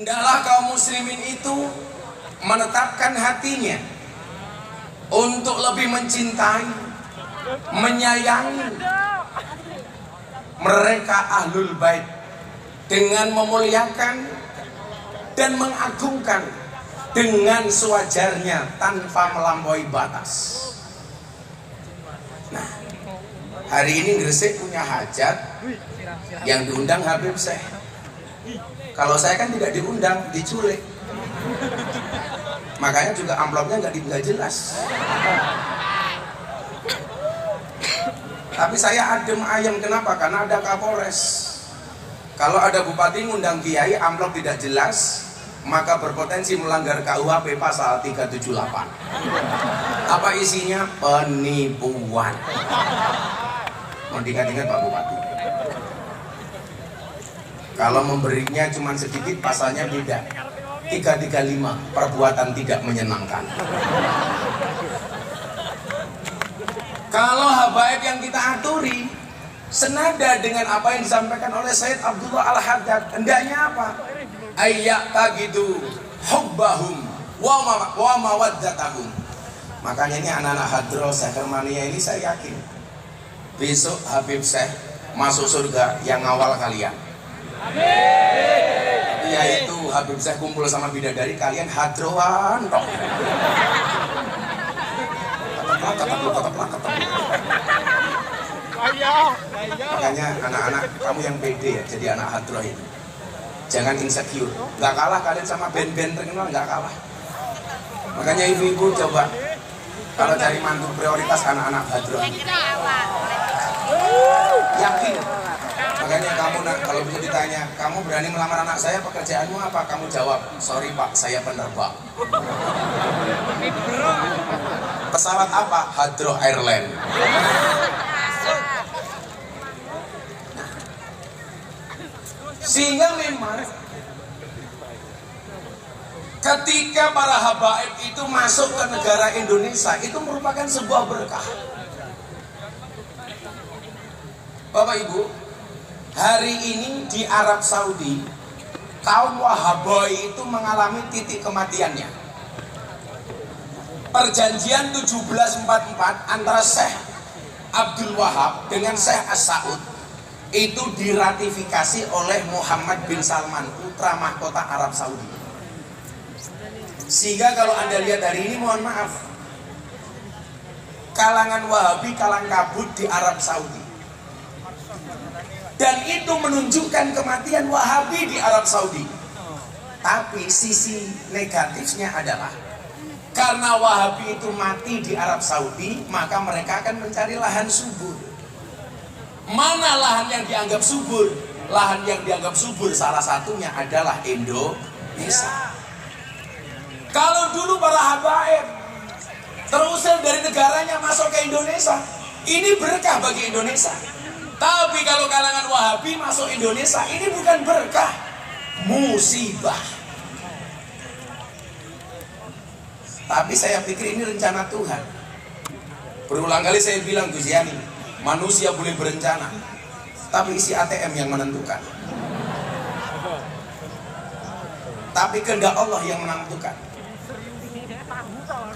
Hendaklah kaum muslimin itu menetapkan hatinya untuk lebih mencintai, menyayangi mereka ahlul bait dengan memuliakan dan mengagungkan dengan sewajarnya tanpa melampaui batas. Nah, hari ini Gresik punya hajat yang diundang Habib Syekh. Kalau saya kan tidak diundang, diculik. Makanya juga amplopnya nggak jelas. Tapi saya adem ayem, kenapa? Karena ada Kapolres. Kalau ada bupati ngundang kiai, amplop tidak jelas, maka berpotensi melanggar KUHP pasal 378. Apa isinya? Penipuan. Mau diingat-ingat Pak Bupati. Kalau memberinya cuma sedikit, pasalnya beda. 335, perbuatan tidak menyenangkan. Kalau habaib yang kita aturi senada dengan apa yang disampaikan oleh Sayyid Abdullah Al-Haddad, hendaknya apa? Ayyak tagidu hubbahum wa mawaddatahum. Makanya ini anak-anak hadroh Syekh Hermania ini saya yakin besok Habib Syekh masuk surga yang awal kalian. Yaitu Habib Syekh kumpul sama bidadari, kalian hadroan toh. Makanya anak-anak kamu yang pede ya jadi anak hadroh ini. Jangan insecure. Nggak kalah kalian sama band-band terkenal, nggak kalah. Makanya ibu-ibu coba kalau cari mantu prioritas anak-anak hadroh. Yakin. Makanya kamu kalau bisa ditanya, kamu berani melamar anak saya, pekerjaanmu apa? Kamu jawab, sorry Pak, saya penerbang. Pesawat apa? Hadroh Airline. Sehingga memang ketika para habaib itu masuk ke negara Indonesia, itu merupakan sebuah berkah. Bapak Ibu, hari ini di Arab Saudi kaum Wahabi itu mengalami titik kematiannya. Perjanjian 1744 antara Syekh Abdul Wahab dengan Syekh As-Saud itu diratifikasi oleh Muhammad bin Salman, putra mahkota Arab Saudi. Sehingga kalau Anda lihat hari ini, mohon maaf, kalangan Wahabi kalang kabut di Arab Saudi. Dan itu menunjukkan kematian Wahabi di Arab Saudi. Tapi sisi negatifnya adalah karena Wahabi itu mati di Arab Saudi, maka mereka akan mencari lahan subur. Mana lahan yang dianggap subur? Lahan yang dianggap subur salah satunya adalah Indonesia. Kalau dulu para habaib terusir dari negaranya masuk ke Indonesia, ini berkah bagi Indonesia. Tapi kalau kalangan Wahabi masuk Indonesia, ini bukan berkah, musibah. Tapi saya pikir ini rencana Tuhan. Berulang kali saya bilang, Gus Yani, manusia boleh berencana, tapi isi ATM yang menentukan. Tapi kehendak Allah yang menentukan.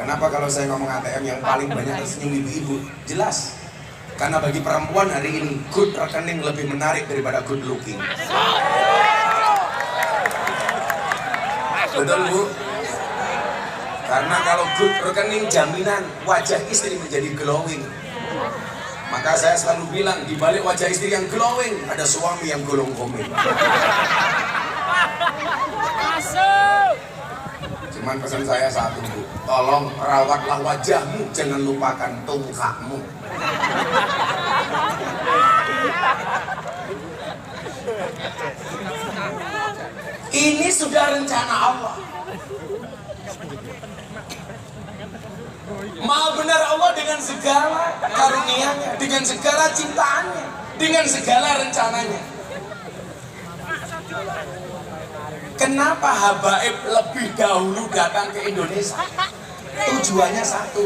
Kenapa kalau saya ngomong ATM yang paling banyak tersenyum ibu-ibu? Jelas. Karena bagi perempuan hari ini, good rekening lebih menarik daripada good looking. Betul Bu? Karena kalau good rekening jaminan wajah istri menjadi glowing. Maka saya selalu bilang, di balik wajah istri yang glowing ada suami yang golong komik. Cuman pesan saya satu Bu, tolong rawatlah wajahmu, jangan lupakan tungkakmu. Ini sudah rencana Allah. Maha benar Allah dengan segala karunia-Nya, dengan segala cintaannya, dengan segala rencananya. Kenapa habaib lebih dahulu datang ke Indonesia? Tujuannya satu,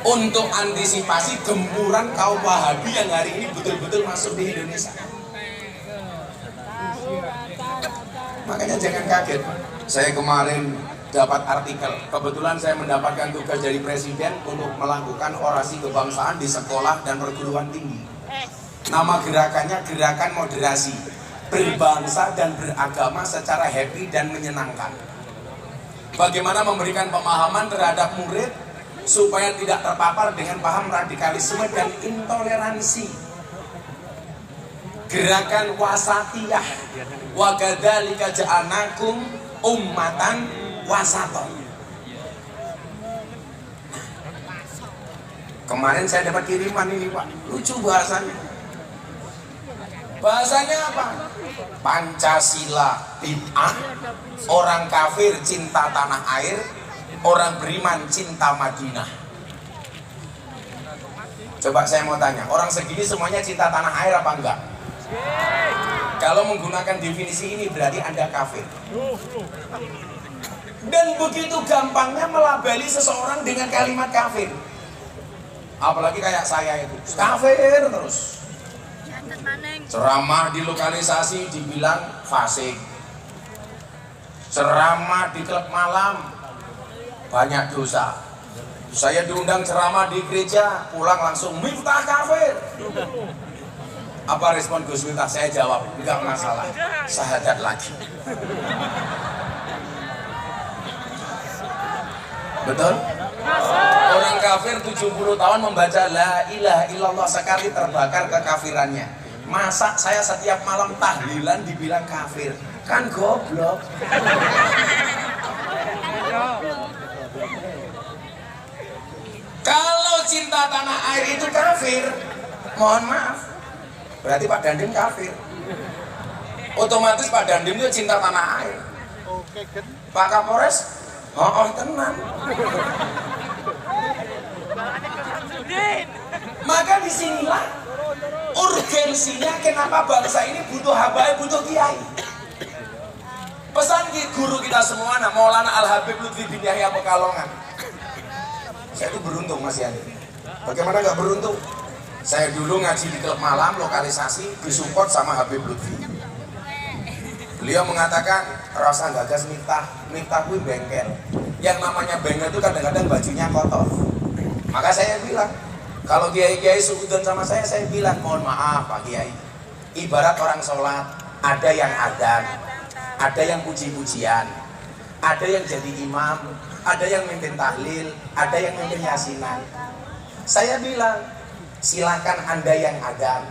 untuk antisipasi gempuran kaum Wahabi yang hari ini betul-betul masuk di Indonesia. Makanya jangan kaget. Saya kemarin dapat artikel, kebetulan saya mendapatkan tugas dari Presiden untuk melakukan orasi kebangsaan di sekolah dan perguruan tinggi. Nama gerakannya Gerakan Moderasi, berbangsa dan beragama secara happy dan menyenangkan. Bagaimana memberikan pemahaman terhadap murid supaya tidak terpapar dengan paham radikalisme dan intoleransi. Gerakan wasatiyah, wa kadzalika ja'alnakum ummatan wasaton. Kemarin saya dapat kiriman ini Pak, lucu bahasanya. Bahasanya apa? Pancasila bid'ah, orang kafir cinta tanah air, orang beriman cinta Madinah. Coba saya mau tanya, orang segini semuanya cinta tanah air apa enggak? Kalau menggunakan definisi ini berarti Anda kafir. Dan begitu gampangnya melabeli seseorang dengan kalimat kafir. Apalagi kayak saya itu, kafir terus. Ceramah di lokalisasi dibilang fasik. Ceramah di klub malam banyak dosa. Saya diundang ceramah di gereja, pulang langsung Miftah kafir. Apa respon Gus Miftah? Saya jawab, enggak masalah, syahadat lagi. Betul? Orang kafir 70 tahun membaca la ilaha illallah, sekali terbakar kekafirannya. Masa saya setiap malam tahlilan dibilang kafir? Kan goblok. Kalau cinta tanah air itu kafir, mohon maaf, berarti Pak Dandim kafir. Otomatis Pak Dandim itu cinta tanah air. Pak Kapolres, oh tenang. Maka disinilah urgensinya kenapa bangsa ini butuh habaib, butuh kiai. Pesan guru kita semua, Maulana Al-Habib Lutfi bin Yahya Pekalongan. Saya itu beruntung Mas Yani. Bagaimana nggak beruntung? Saya dulu ngaji di klub malam lokalisasi disupport sama Habib Lutfi. Beliau mengatakan rasa gagas Miftah kuwi bengkel. Yang namanya bengkel itu kadang-kadang bajunya kotor. Maka saya bilang, kalau kiai-kiai suudzon sama saya bilang mohon maaf Pak Kiai. Ibarat orang sholat, ada yang adzan, ada yang puji-pujian, ada yang jadi imam, ada yang mimpin tahlil, ada yang mimpin yasinan. Saya bilang, silakan Anda yang adzan,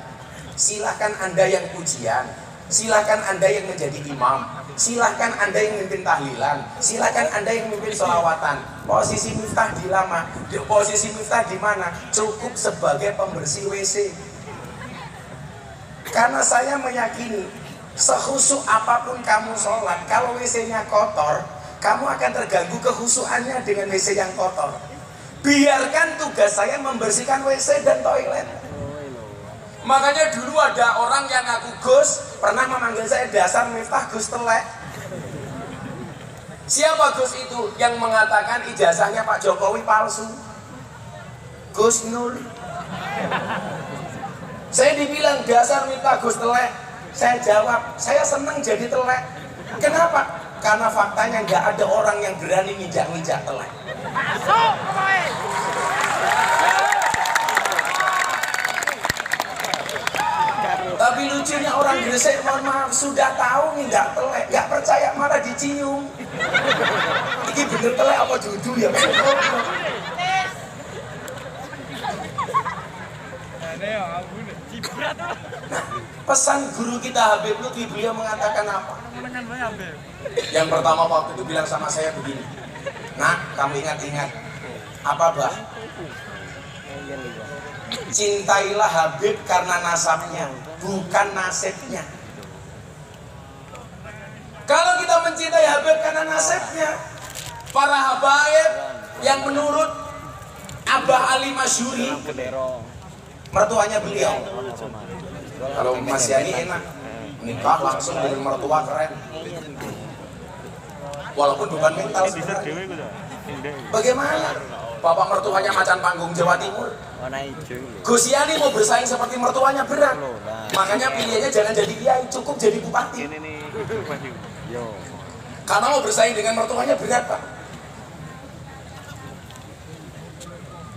silakan Anda yang pujian, silakan Anda yang menjadi imam, silakan Anda yang mimpin tahlilan, silakan Anda yang mimpin sholawatan. Posisi Miftah di lama, posisi Miftah di mana? Cukup sebagai pembersih WC. Karena saya meyakini, sekhusyuk apapun kamu sholat, kalau WC-nya kotor, kamu akan terganggu kehusuannya dengan WC yang kotor. Biarkan tugas saya membersihkan WC dan toilet. Makanya dulu ada orang yang ngaku Gus, pernah memanggil saya dasar Miftah Gus telek. Siapa Gus itu? Yang mengatakan ijazahnya Pak Jokowi palsu? Gus Nur. Saya dibilang dasar Miftah Gus telek. Saya jawab, saya senang jadi telek. Kenapa? Karena faktanya nggak ada orang yang berani nginjak-nginjak telek. Tapi lucunya orang Gresik, mohon maaf, sudah tahu nih nggak telek, nggak percaya malah dicium. Ini bener telek apa dudu ya? Pesan guru kita Habib Lutfi, beliau mengatakan apa? Yang pertama waktu itu bilang sama saya begini, nah kamu ingat-ingat apa bah? Cintailah Habib karena nasabnya, bukan nasibnya. Kalau kita mencintai Habib karena nasibnya, para habaib yang menurut Abah Ali Masyuri, mertuanya beliau, kalau Mas Yani enak, nikah langsung dengan mertua keren, walaupun beban mental sebenarnya. Bagaimana? Bapak mertuanya macan panggung Jawa Timur. Gus Yani mau bersaing seperti mertuanya berat. Makanya pilihannya jangan jadi kiai, cukup jadi bupati. Karena mau bersaing dengan mertuanya berat, Pak.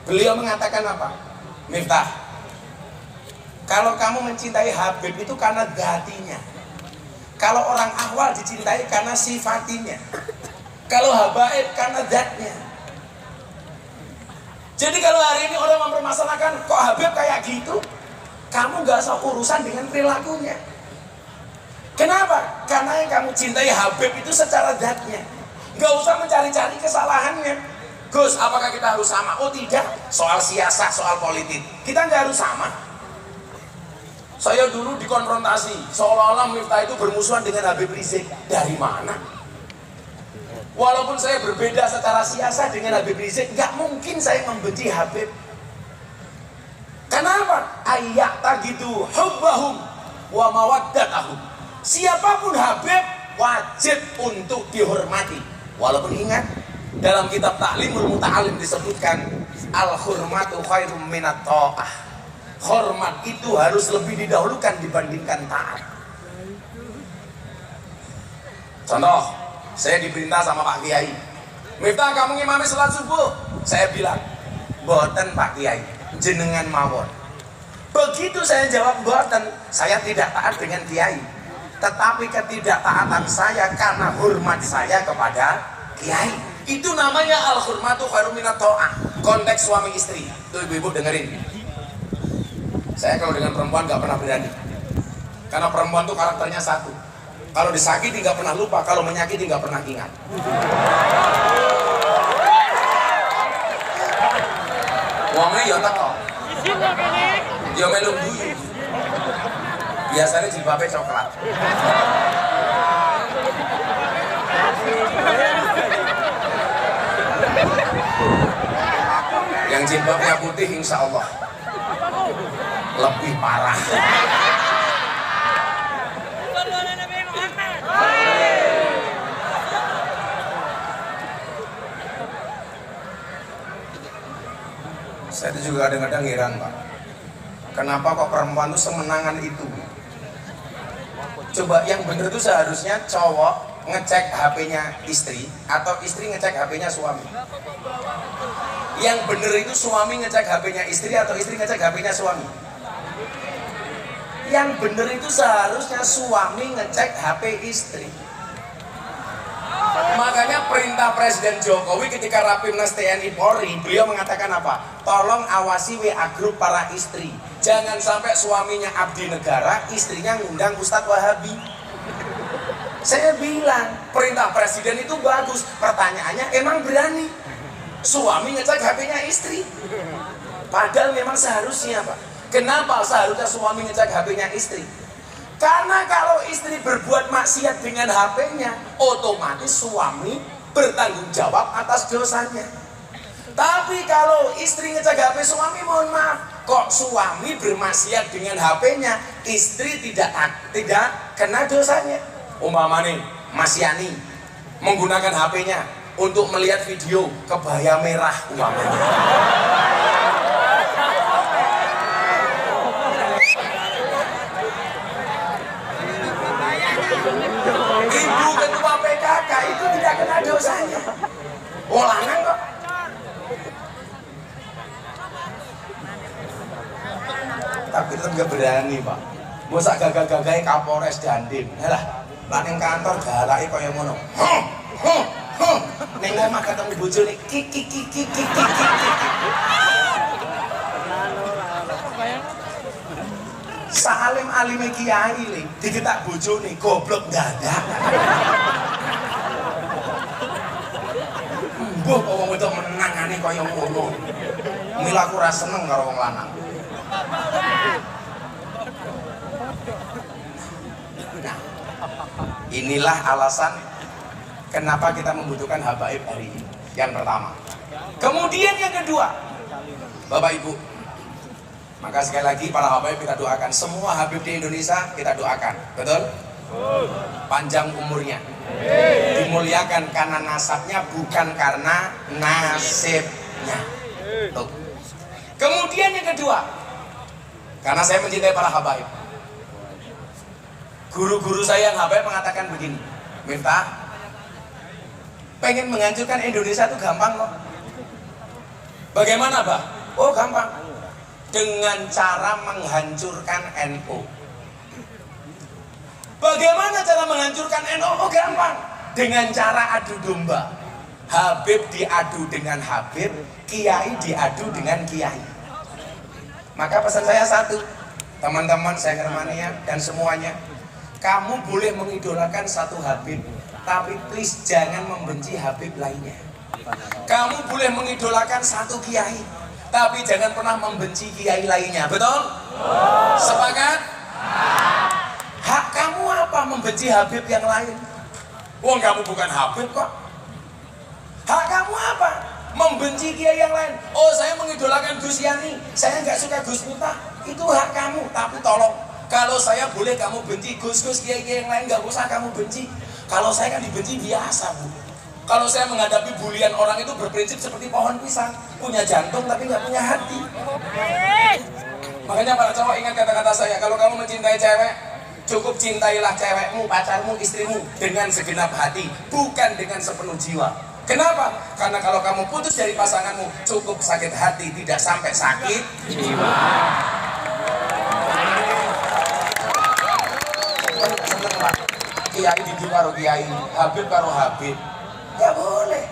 Beliau mengatakan apa? Miftah, kalau kamu mencintai Habib itu karena hatinya. Kalau orang ahwal dicintai karena sifatinya. Kalau habaib karena zatnya. Jadi kalau hari ini orang mempermasalahkan kok Habib kayak gitu, kamu gak usah urusan dengan perilakunya. Kenapa? Karena yang kamu cintai Habib itu secara zatnya. Gak usah mencari-cari kesalahannya. Gus, apakah kita harus sama? Oh tidak. Soal siasat, soal politik, kita gak harus sama. Saya dulu dikonfrontasi, seolah-olah Miftah itu bermusuhan dengan Habib Rizik. Dari mana? Walaupun saya berbeda secara siasat dengan Habib Rizik, gak mungkin saya membenci Habib. Kenapa? Ayat tagidu hubbahum wa mawaddatahum. Siapapun Habib wajib untuk dihormati. Walaupun ingat, dalam kitab Ta'limul Muta'alim disebutkan al-hurmatu khairum minat ta'ah. Hormat itu harus lebih didahulukan dibandingkan taat. Contoh, saya diperintah sama Pak Kiai, Miftah kamu ngimami sholat subuh. Saya bilang, boten Pak Kiai, jenengan mawon. Begitu saya jawab boten, saya tidak taat dengan Kiai. Tetapi ketidaktaatan saya karena hormat saya kepada Kiai. Itu namanya al-hurmatu khairum minat ta'ah. Konteks suami istri. Tuh ibu-ibu dengerin. Saya kalau dengan perempuan gak pernah berani. Karena perempuan tuh karakternya satu. Kalau disakiti gak pernah lupa, kalau menyakiti gak pernah ingat. Wongnya ya teko. Ya melu guyu. Biasanya jilbabnya coklat. Yang jilbabnya putih insya Allah lebih parah. Saya juga kadang-kadang heran, Pak. Kenapa kok perempuan itu semenangan itu? Coba yang bener itu seharusnya cowok ngecek HP-nya istri atau istri ngecek HP-nya suami. Yang bener itu suami ngecek HP-nya istri atau istri ngecek HP-nya suami. Yang bener itu seharusnya suami ngecek HP istri. Makanya perintah Presiden Jokowi ketika Rapimnas TNI Polri, beliau mengatakan apa? Tolong awasi WA grup para istri. Jangan sampai suaminya abdi negara, istrinya ngundang Ustadz Wahabi. Saya bilang, perintah Presiden itu bagus. Pertanyaannya, emang berani suami ngecek HP-nya istri? Padahal memang seharusnya, Pak. Kenapa seharusnya suami ngecek HP-nya istri? Karena kalau istri berbuat maksiat dengan HP-nya, otomatis suami bertanggung jawab atas dosanya. Tapi kalau istri ngecek HP suami, mohon maaf, kok suami bermaksiat dengan HP-nya, istri tidak kena dosanya. Umpama nih, Mas Yani menggunakan HP-nya untuk melihat video kebaya merah umpamanya. Ibu ketua PKK itu tidak kena dosanya. Ulangan kok. Tapi tetap gak berani, Pak. Masa gagah-gagahnya Kapolres Dandim. Yalah, lah ning kantor galake kaya ngono. Ning omah ketemu bojone kiki. Salim alime kiai le digetak bojone goblok dadak. Mbah kok wong wedok menangane kaya ngono. Mila aku ora seneng karo wong lanang. Nah, inilah alasan kenapa kita membutuhkan habaib hari ini. Yang pertama. Kemudian yang kedua, Bapak Ibu, maka sekali lagi para habaib kita doakan. Semua habib di Indonesia kita doakan. Betul? Panjang umurnya, dimuliakan karena nasabnya, bukan karena nasibnya. Tuh. Kemudian yang kedua, karena saya mencintai para habaib, guru-guru saya yang habaib mengatakan begini, Miftah, pengen menghancurkan Indonesia itu gampang loh. Bagaimana, Pak? Oh, gampang. Dengan cara menghancurkan NU. Bagaimana cara menghancurkan NU? Oh, gampang. Dengan cara adu domba. Habib diadu dengan Habib, Kiai diadu dengan Kiai. Maka pesan saya satu, teman-teman saya Germania dan semuanya, kamu boleh mengidolakan satu Habib, tapi please jangan membenci Habib lainnya. Kamu boleh mengidolakan satu Kiai, tapi jangan pernah membenci Kiai lainnya. Betul? Sepakat? Hak kamu apa membenci Habib yang lain? Wong kamu bukan Habib kok. Hak kamu apa membenci Kiai yang lain? Oh, saya mengidolakan Gus Yani, saya nggak suka Gus Miftah. Itu hak kamu, tapi tolong, kalau saya boleh kamu benci Gus-Gus Kiai yang lain, nggak usah kamu benci. Kalau saya kan dibenci biasa, Bu. Kalau saya menghadapi bulian orang itu berprinsip seperti pohon pisang, punya jantung tapi nggak punya hati. Makanya para cowok ingat kata-kata saya, kalau kamu mencintai cewek, cukup cintailah cewekmu, pacarmu, istrimu dengan segenap hati, bukan dengan sepenuh jiwa. Kenapa? Karena kalau kamu putus dari pasanganmu, cukup sakit hati, tidak sampai sakit jiwa. Seneng Pak, Kiai di karo Kiai, Habib karo Habib. Gak boleh.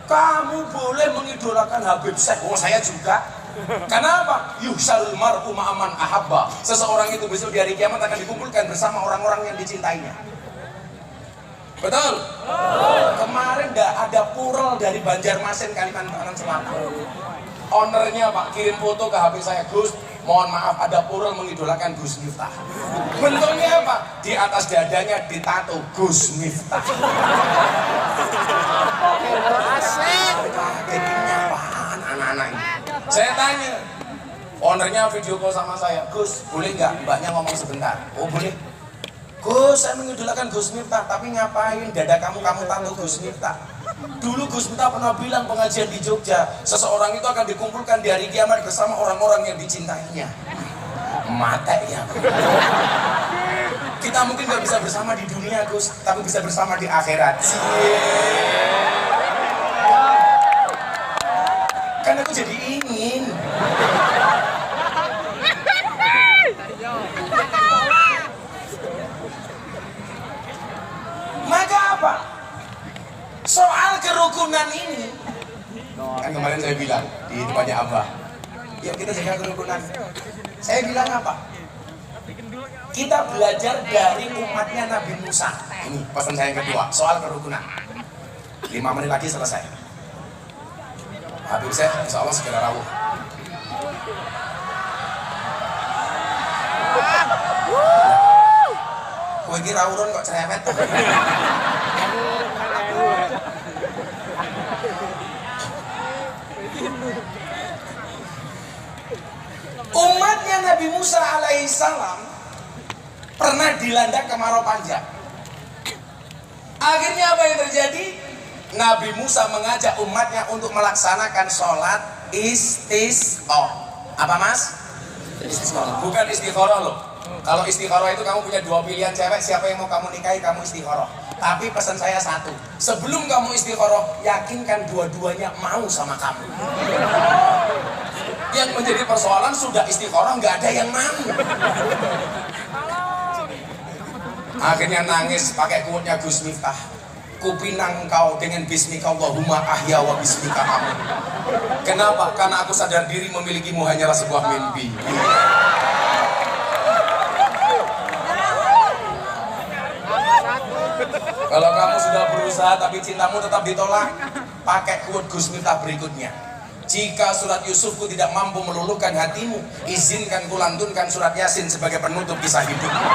Kamu boleh mengidolakan Habib Syekh. Oh, saya juga. Kenapa? Yuhsyarul mar'u ma'aman ahabba. Seseorang itu besok di hari kiamat akan dikumpulkan bersama orang-orang yang dicintainya. Betul? Kemarin ada purel dari Banjarmasin, Kalimantan Selatan. Ownernya Pak kirim foto ke HP saya, Gus, mohon maaf ada purel mengidolakan Gus Miftah. Bentuknya apa? Di atas dadanya ditato Gus Miftah. Kagetnya apaan anak-anak ini? Saya tanya, ownernya video call sama saya, Gus, boleh nggak mbaknya ngomong sebentar? Oh boleh. Gus, saya mengidolakan Gus Miftah, tapi ngapain dada kamu tato Gus Miftah? Dulu Gus Miftah pernah bilang pengajian di Jogja, seseorang itu akan dikumpulkan di hari kiamat bersama orang-orang yang dicintainya. Mata ya. Kita mungkin nggak bisa bersama di dunia, Gus, tapi bisa bersama di akhirat. Kan aku jadi ingin. Maka apa? Soal kerukunan ini, kan kemarin saya bilang di tempatnya Abah, ya kita jaga kerukunan. Saya bilang apa? Kita belajar dari umatnya Nabi Musa. Ini pesan saya yang kedua, soal kerukunan. 5 menit lagi selesai. Habib saya, insya Allah segera rawuh. Kowe iki rawuh kok cerewet. Umatnya Nabi Musa alaihissalam pernah dilanda kemarau panjang. Akhirnya apa yang terjadi? Nabi Musa mengajak umatnya untuk melaksanakan sholat istisqa. Apa mas? Istisqa. Bukan istikharah loh. Kalau istikharah itu kamu punya 2 pilihan cewek, siapa yang mau kamu nikahi, kamu istikharah. Tapi pesan saya satu, sebelum kamu istikharah, yakinkan dua-duanya mau sama kamu. Yang menjadi persoalan sudah istikharah nggak ada yang mau. Akhirnya nangis pakai quote-nya Gus Miftah. Kupinang engkau dengan bismika Allahumma ahya wa bismika amin. Kenapa? Karena aku sadar diri memilikimu hanyalah sebuah mimpi. Kalau kamu sudah berusaha tapi cintamu tetap ditolak, pakai quote Gus Miftah berikutnya. Jika surat Yusufku tidak mampu meluluhkan hatimu, izinkan kulantunkan surat Yasin sebagai penutup kisah hidupmu.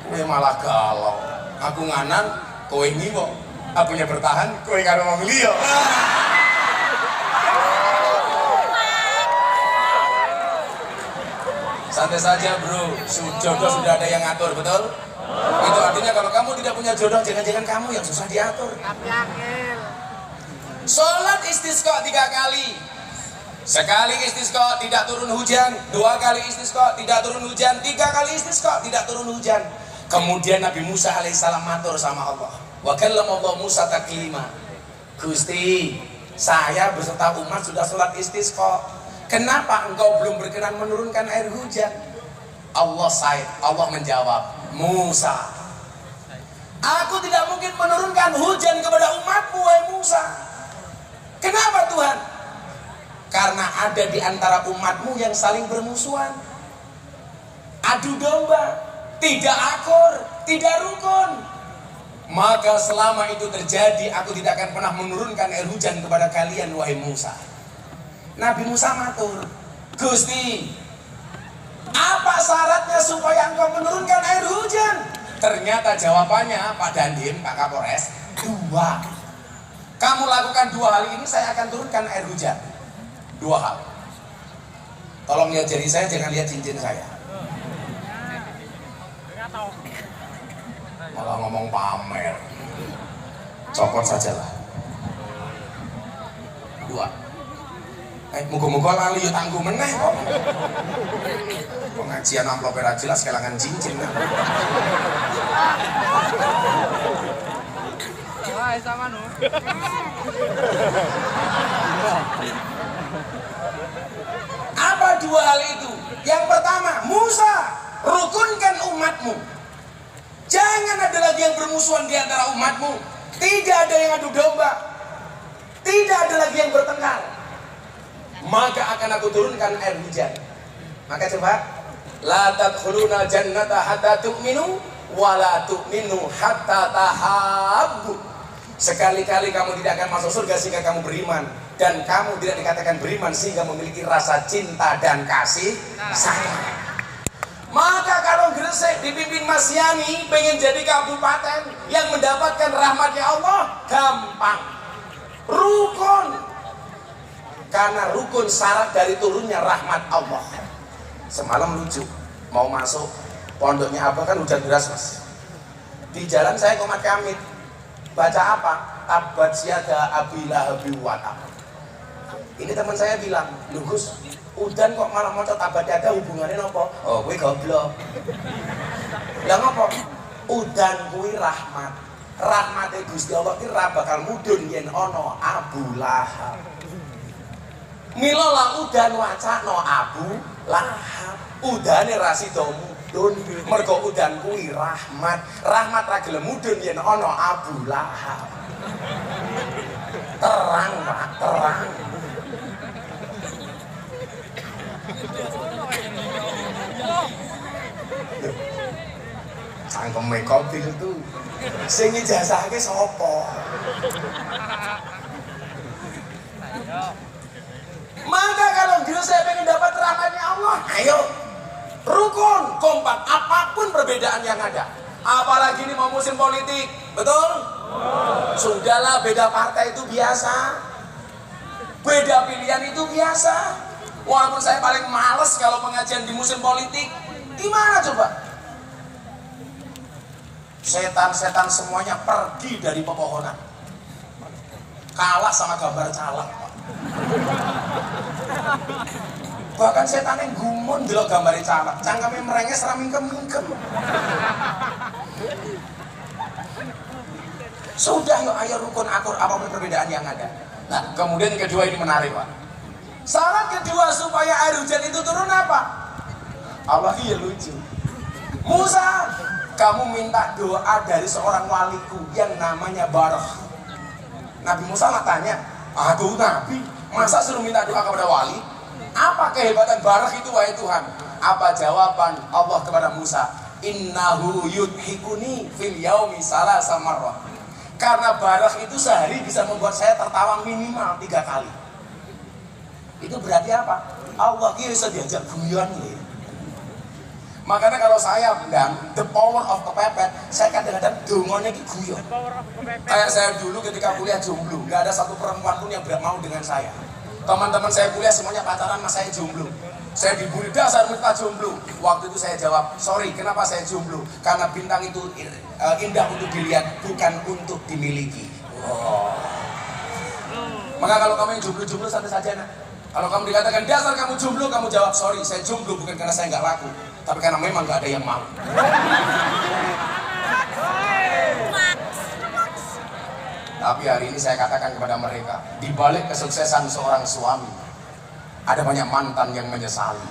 Kowe malah galau. Aku nganan, kowe ngiwo. Akunya bertahan, kowe karo wong liya. Santai saja bro, jodoh sudah ada yang ngatur, betul? Itu artinya kalau kamu tidak punya jodoh, jangan-jangan kamu yang susah diatur. Sholat istisqa 3 kali. Sekali istisqa tidak turun hujan, 2 kali istisqa tidak turun hujan, 3 kali istisqa tidak turun hujan. Kemudian Nabi Musa alaihissalam matur sama Allah. Wa kallama Allah Musa taklima. Gusti, saya beserta umat sudah sholat istisqa. Kenapa engkau belum berkenan menurunkan air hujan? Allah menjawab, Musa, aku tidak mungkin menurunkan hujan kepada umatmu, wahai Musa. Kenapa Tuhan? Karena ada di antara umatmu yang saling bermusuhan, adu domba, tidak akur, tidak rukun. Maka selama itu terjadi, aku tidak akan pernah menurunkan air hujan kepada kalian, wahai Musa. Nabi Musa matur, Gusti, apa syaratnya supaya engkau menurunkan air hujan? Ternyata jawabannya, Pak Dandim, Pak Kapolres, 2. Kamu lakukan 2 hal ini, saya akan turunkan air hujan. 2 hal. Tolong lihat jari saya, jangan lihat cincin saya. Malah ngomong pamer. Copot sajalah. 2. Muga-muga lali ya tangguh meneh kok. Pengajian amplop era jelas kelangan cincin. Wah, sama nu. Apa 2 hal itu? Yang pertama, Musa, rukunkan umatmu. Jangan ada lagi yang bermusuhan di antara umatmu. Tidak ada yang adu domba. Tidak ada lagi yang bertengkar. Maka akan aku turunkan air hujan. Maka coba, la tadkhuluna jannata hatta tu'minu wa la tu'minu hatta tahabbu. Sekali-kali kamu tidak akan masuk surga sehingga kamu beriman, dan kamu tidak dikatakan beriman sehingga memiliki rasa cinta dan kasih sayang. Maka kalau Gresik dipimpin Mas Yani pengen jadi kabupaten yang mendapatkan rahmatnya Allah, gampang. Rukun. Karena rukun syarat dari turunnya rahmat Allah. Semalam lucu, mau masuk pondoknya apa kan hujan deras Mas. Di jalan saya komat kamit, baca apa? Tabat siada abila habi watab. Ini teman saya bilang, lu Gus, udan kok malah mau tabat siada, hubungannya apa? Oh, gue goblok. Lah ngopo? Udan kuwi rahmat. Rahmate Gusti Allah ki ra bakal mudhun yen ana Abu Lahab. Mila lah udan wacana Abu Lahab. Udane ra sida mudhun, mergo udan kuwi rahmat. Rahmat ra gelem mudhun yen ana Abu Lahab. Terang, Pak, terang. Cangkeme kopi itu sing ijazahke sapa? Maka kalau saya pengen dapat rahmatnya Allah, ayo rukun, kompak, apapun perbedaan yang ada. Apalagi ini mau musim politik, betul? Sudahlah, beda partai itu biasa, beda pilihan itu biasa. Walaupun saya paling males kalau pengajian di musim politik, gimana coba? Setan-setan semuanya pergi dari pepohonan, kalah sama gambar caleg. Bahkan setan yang gumun delok gambare caleg, cangkeme merenges ra mingkem-mingkem. Sudah yuk, ayo rukun akur apapun perbedaan yang ada. Nah, kemudian kedua ini menarik, Pak. Syarat kedua supaya air hujan itu turun apa? Allah iya lucu. Musa, kamu minta doa dari seorang waliku yang namanya Barah. Nabi Musa nggak tanya, aduh Nabi, masa suruh minta doa kepada wali? Apa kehebatan Barah itu, wahai Tuhan? Apa jawaban Allah kepada Musa? Innahu yudhikuni fil yaumi salasa marrah. Karena Barah itu sehari bisa membuat saya tertawa minimal 3 kali. Itu berarti apa? Allah kira bisa diajak guyon nih. Makanya kalau saya bilang the power of kepepet, saya kadang-kadang dongonya ki guyon. Kayak saya dulu ketika kuliah jomblo, nggak ada satu perempuan pun yang mau dengan saya. Teman-teman saya kuliah semuanya pacaran, mas saya jomblo. Saya dibully, dasar minta jomblo. Waktu itu saya jawab, sorry, kenapa saya jomblo? Karena bintang itu indah untuk dilihat, bukan untuk dimiliki. Maka kalau kamu yang jomblo-jomblo santai saja, nak. Kalau kamu dikatakan dasar kamu jomblo, kamu jawab sorry, saya jomblo bukan karena saya nggak laku, tapi karena memang nggak ada yang mau. Tapi hari ini saya katakan kepada mereka, di balik kesuksesan seorang suami, ada banyak mantan yang menyesali.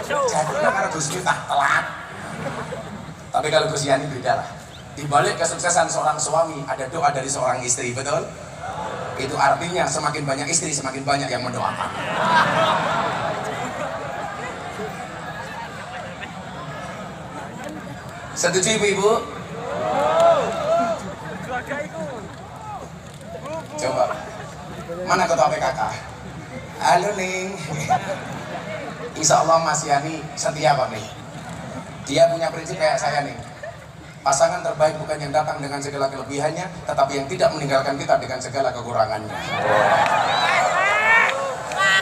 Jadi karena Gus Miftah telat. Tapi kalau Gus Yani beda lah. Di balik kesuksesan seorang suami, ada doa dari seorang istri, betul? Itu artinya semakin banyak istri, semakin banyak yang mendoakan. Setuju ibu-ibu? Coba. Mana ketua PKK? Halo Ning. Insya Allah Mas Yani setia kok nih. Dia punya prinsip kayak saya nih. Pasangan terbaik bukan yang datang dengan segala kelebihannya, tetapi yang tidak meninggalkan kita dengan segala kekurangannya.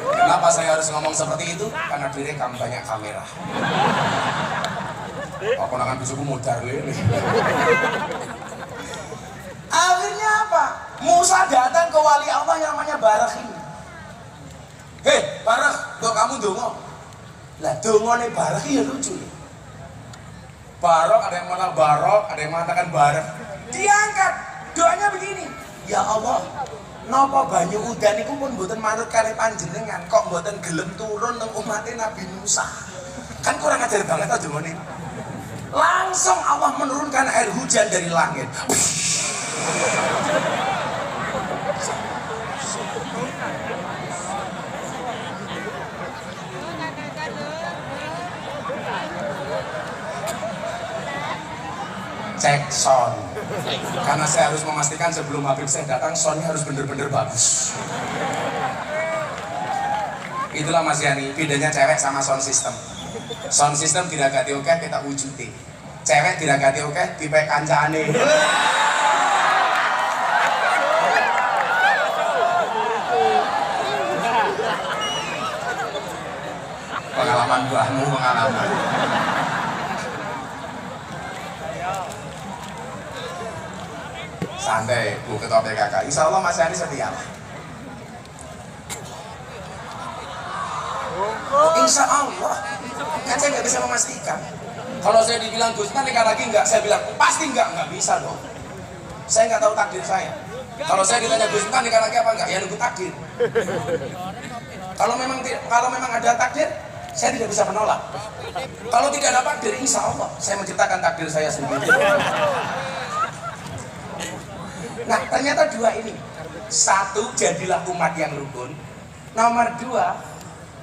Kenapa saya harus ngomong seperti itu? Karena direkam banyak kamera. Aku nangan bisuku mudar lele. Akhirnya apa? Musa datang ke wali Allah yang namanya Barak ini. Hei Barak, kok kamu dongo? Lah dongo nih Barak ya lucu. Barok, ada yang mengatakan barok, ada yang mengatakan barak. Diangkat, doanya begini. Ya Allah, napa banyu udan iku pun mboten manut kali panjenengan, kok mboten gelem turun nang umatnya Nabi Musa. Kan kurang ajar banget aja ngene. Langsung Allah menurunkan air hujan dari langit. Cek sound, karena saya harus memastikan sebelum Habib saya datang soundnya harus bener-bener bagus. Itulah Mas Yani, bedanya cewek sama sound system. Sound system diragati oke, kita wujudi. Cewek diragati oke, tipe kancane. Pengalaman buahmu, pengalaman. Santai, Bu Ketua PKK. Insya Allah Mas Yani setia. Insya Allah. Kan saya nggak bisa memastikan. Kalau saya dibilang Gus kan nikah lagi nggak, saya bilang pasti nggak bisa dong. Saya nggak tahu takdir saya. Kalau saya ditanya Gus kan nikah lagi apa nggak, ya nunggu takdir. Kalau memang ada takdir, saya tidak bisa menolak. Kalau tidak ada takdir, insya Allah saya menciptakan takdir saya sendiri. Nah ternyata dua ini. Satu, jadilah umat yang rukun. Nomor dua,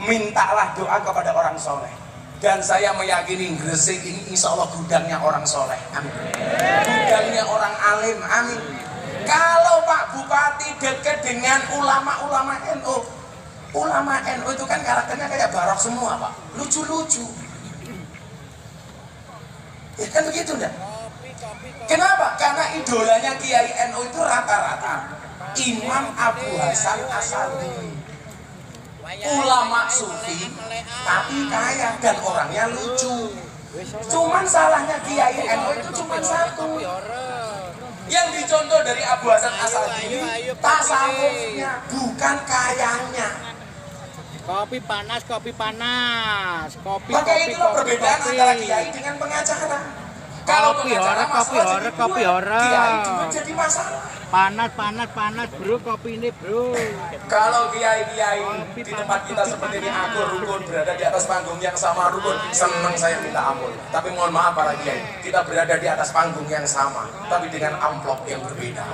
mintalah doa kepada orang soleh. Dan saya meyakini Gresik ini insya Allah gudangnya orang soleh. Amin. Gudangnya orang alim. Amin. Kalau Pak Bupati dekat dengan ulama-ulama NU, ulama NU itu kan karakternya kayak barok semua Pak. Lucu-lucu. Ya kan begitu enggak? Kenapa? Karena idolanya Kiai NU itu rata-rata Imam Abu Hasan Asy'ari, ulama sufi tapi kaya dan orangnya lucu. Cuman salahnya Kiai NU itu cuma satu, yang dicontoh dari Abu Hasan Asy'ari tasawufnya, bukan kayanya. Kopi panas, kopi panas, kopi. Maka itulah perbedaan antara Kiai dengan pengacara. Kalau kopi horor, Kiai cuma jadi masalah. Panas bro, kopi ini bro. Kalau kiai-kiai di tempat kita seperti ini akur rukun, berada di atas panggung yang sama rukun, senang saya minta ampun. Tapi mohon maaf para kiai, kita berada di atas panggung yang sama, tapi dengan amplop yang berbeda.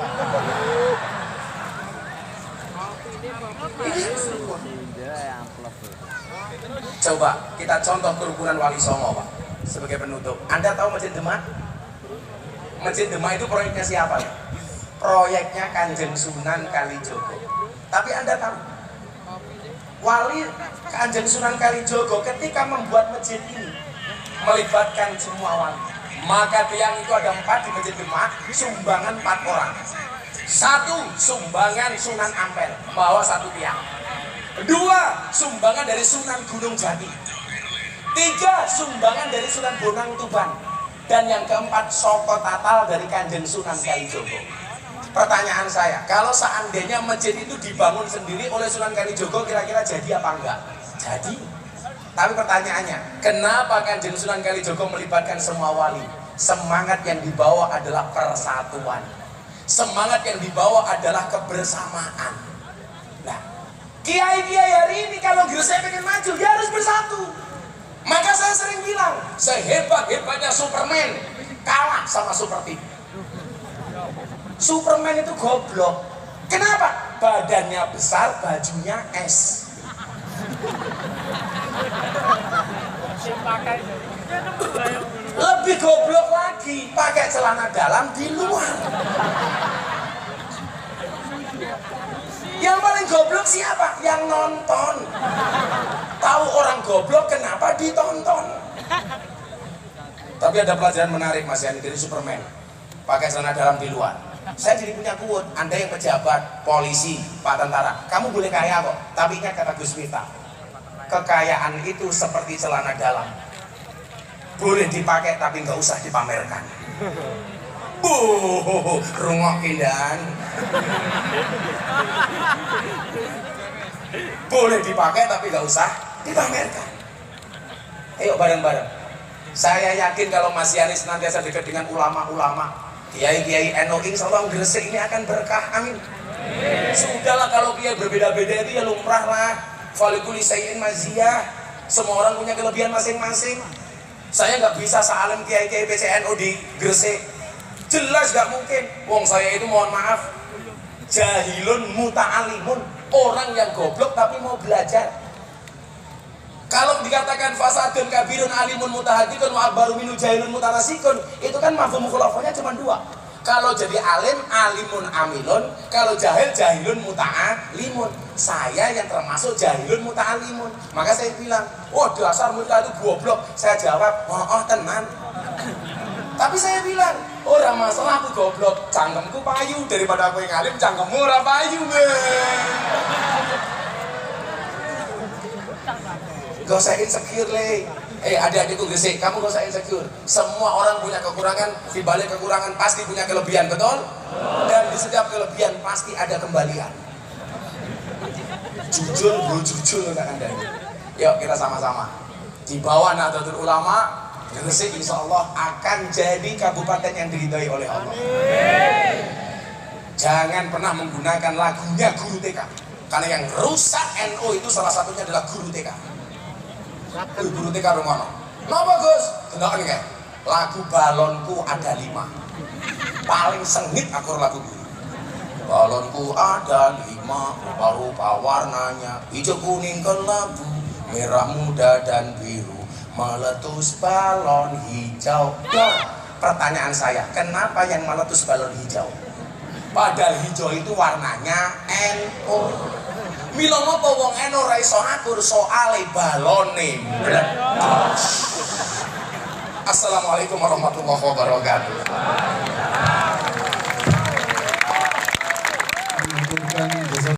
Coba kita contoh kerukunan Wali Songo Pak. Sebagai penutup, Anda tahu Masjid Demak? Masjid Demak itu proyeknya siapa ya? Proyeknya Kanjeng Sunan Kalijogo. Tapi Anda tahu, Wali Kanjeng Sunan Kalijogo ketika membuat masjid ini melibatkan semua wali. Maka tiang itu ada 4 di Masjid Demak, sumbangan 4 orang. 1, sumbangan Sunan Ampel, bawa 1 tiang. 2, sumbangan dari Sunan Gunung Jati. 3, sumbangan dari Sunan Bonang Tuban. Dan yang keempat, soko tatal dari Kanjeng Sunan Kalijogo. Pertanyaan saya, kalau seandainya masjid itu dibangun sendiri oleh Sunan Kalijogo, kira-kira jadi apa enggak? Jadi. Tapi pertanyaannya, kenapa Kanjeng Sunan Kalijogo melibatkan semua wali? Semangat yang dibawa adalah persatuan. Semangat yang dibawa adalah kebersamaan. Nah, kiai-kiai hari ini kalau Gresik pengen maju, ya harus bersatu. Maka saya sering bilang, sehebat-hebatnya Superman kalah sama Super Team. Superman itu goblok. Kenapa? Badannya besar, bajunya es. Lebih goblok lagi, pakai celana dalam di luar. Yang paling goblok siapa? Yang nonton. Tahu orang goblok kenapa ditonton. Tapi ada pelajaran menarik Mas Yani dari Superman. Pakai celana dalam di luar. Saya jadi punya quote, Anda yang pejabat, polisi, Pak Tentara, kamu boleh kaya kok, tapi ingat kata Gus Miftah, kekayaan itu seperti celana dalam, boleh dipakai tapi nggak usah dipamerkan. Rungokin dan boleh dipakai tapi nggak usah dipamerkan. Ayo bareng-bareng. Saya yakin kalau Mas Yani senantiasa dekat dengan ulama-ulama, kiai-kiai NU insya Allah Gresik ini akan berkah, amin. Sudahlah kalau kiai berbeda-beda itu ya lumrah lah. Falikuli sayin maziyah. Semua orang punya kelebihan masing-masing. Saya nggak bisa sealim kiai-kiai PCNU di Gresik. Jelas nggak mungkin. Wong saya itu mohon maaf, jahilun muta'alimun, orang yang goblok tapi mau belajar. Kalau dikatakan fasadun kabirun alimun mutahadikun wa akbaru minu jahilun mutanasikun, itu kan mafhum khulafahnya cuma dua. Kalau jadi alim, alimun amilun. Kalau jahil, jahilun muta'alimun. Saya yang termasuk jahilun muta'alimun. Maka saya bilang, oh dasar mereka itu goblok. Saya jawab, oh tenan. Tapi saya bilang, ora masalah aku goblok, cangkemku payu. Daripada aku yang alim, cangkemmu ora payu. Gak usah insecure le. Adik-adikku Gresik, kamu gak usah insecure. Semua orang punya kekurangan, di balik kekurangan pasti punya kelebihan, betul? Dan di setiap kelebihan pasti ada kembalian. Jujur bro, jujur kan Anda. Yuk kita sama-sama. Di bawah Nahdlatul Ulama, Gresik insya Allah akan jadi kabupaten yang diridhai oleh Allah. Jangan pernah menggunakan lagunya guru TK. Karena yang rusak NU itu salah satunya adalah guru TK. Guru TK rumah. Napa Gus? Dengarkan kayak lagu balonku ada 5. Paling sengit akur lagu guru. Balonku ada 5, rupa-rupa warnanya, hijau kuning kelabu, merah muda dan biru, meletus balon hijau. Pertanyaan saya, kenapa yang meletus balon hijau? Padahal hijau itu warnanya NU. Mila ngapa wong NU ora iso akur soale balone meletus. Assalamualaikum warahmatullahi wabarakatuh.